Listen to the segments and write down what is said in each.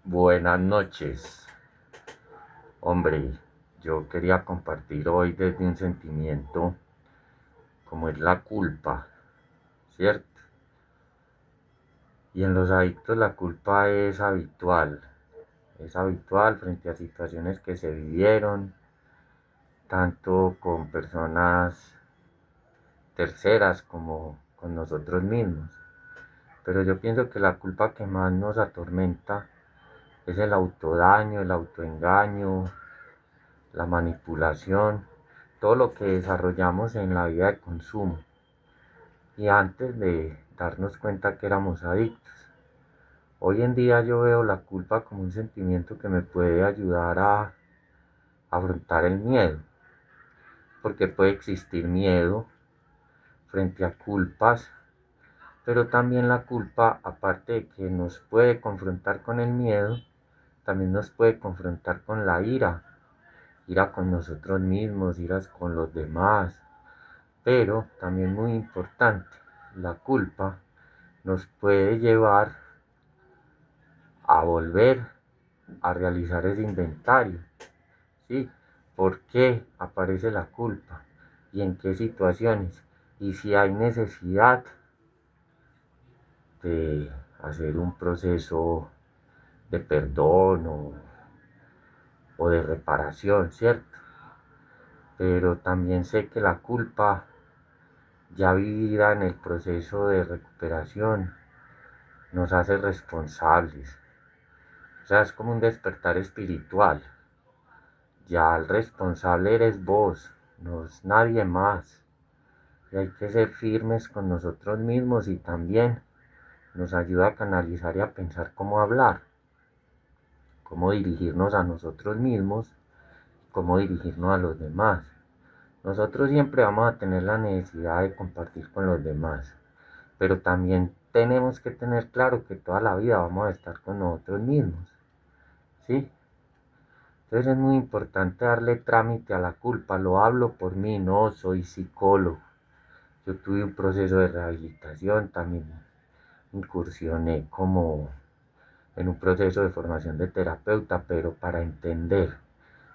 Buenas noches. Hombre, yo quería compartir hoy desde un sentimiento como es la culpa, ¿cierto? Y en los adictos la culpa es habitual frente a situaciones que se vivieron, tanto con personas terceras como con nosotros mismos. Pero yo pienso que la culpa que más nos atormenta es el autodaño, el autoengaño, la manipulación, todo lo que desarrollamos en la vida de consumo y antes de darnos cuenta que éramos adictos. Hoy en día yo veo la culpa como un sentimiento que me puede ayudar a afrontar el miedo, porque puede existir miedo frente a culpas, pero también la culpa, aparte de que nos puede confrontar con el miedo, también nos puede confrontar con la ira con nosotros mismos, ira con los demás. Pero también muy importante, la culpa nos puede llevar a volver a realizar ese inventario, ¿sí? ¿Por qué aparece la culpa? ¿Y en qué situaciones? Y si hay necesidad de hacer un proceso de perdón o de reparación, ¿cierto? Pero también sé que la culpa ya vivida en el proceso de recuperación nos hace responsables. O sea, es como un despertar espiritual. Ya el responsable eres vos, no es nadie más. Y hay que ser firmes con nosotros mismos y también nos ayuda a canalizar y a pensar cómo hablar, cómo dirigirnos a nosotros mismos, cómo dirigirnos a los demás. Nosotros siempre vamos a tener la necesidad de compartir con los demás, pero también tenemos que tener claro que toda la vida vamos a estar con nosotros mismos, ¿sí? Entonces es muy importante darle trámite a la culpa. Lo hablo por mí, no soy psicólogo. Yo tuve un proceso de rehabilitación, también incursioné como en un proceso de formación de terapeuta, pero para entender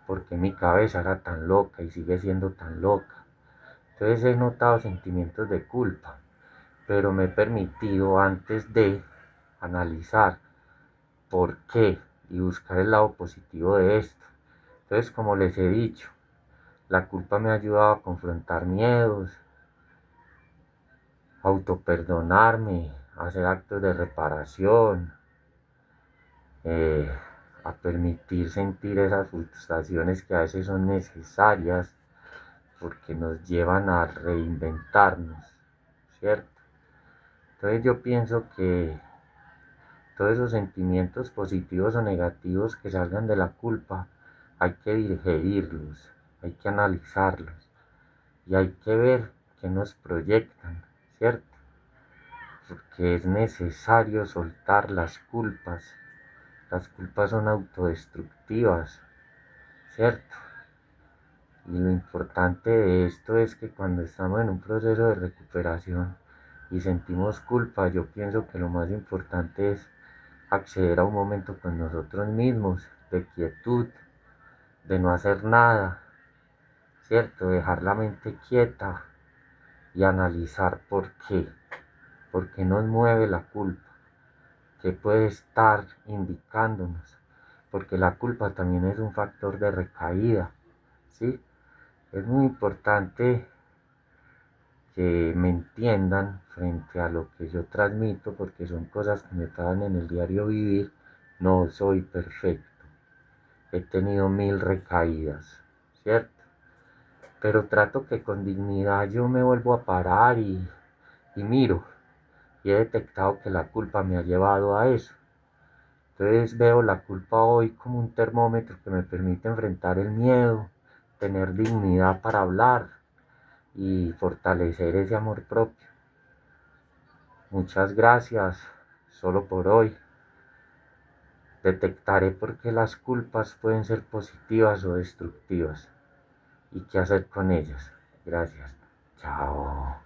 por qué mi cabeza era tan loca y sigue siendo tan loca. Entonces he notado sentimientos de culpa, pero me he permitido antes de analizar por qué y buscar el lado positivo de esto. Entonces, como les he dicho, la culpa me ha ayudado a confrontar miedos, a autoperdonarme, a hacer actos de reparación, eh, a permitir sentir esas frustraciones que a veces son necesarias porque nos llevan a reinventarnos, ¿cierto? Entonces yo pienso que todos esos sentimientos positivos o negativos que salgan de la culpa hay que digerirlos, hay que analizarlos y hay que ver qué nos proyectan, ¿cierto? Porque es necesario soltar las culpas. Las culpas son autodestructivas, ¿cierto? Y lo importante de esto es que cuando estamos en un proceso de recuperación y sentimos culpa, yo pienso que lo más importante es acceder a un momento con nosotros mismos, de quietud, de no hacer nada, ¿cierto? Dejar la mente quieta y analizar por qué nos mueve la culpa, qué puede estar indicándonos, porque la culpa también es un factor de recaída, ¿sí? Es muy importante que me entiendan frente a lo que yo transmito, porque son cosas que me pasan en el diario vivir. No soy perfecto, he tenido 1000 recaídas, ¿cierto? Pero trato que con dignidad yo me vuelvo a parar y miro, y he detectado que la culpa me ha llevado a eso. Entonces veo la culpa hoy como un termómetro que me permite enfrentar el miedo, tener dignidad para hablar y fortalecer ese amor propio. Muchas gracias, solo por hoy. Detectaré por qué las culpas pueden ser positivas o destructivas y qué hacer con ellas. Gracias. Chao.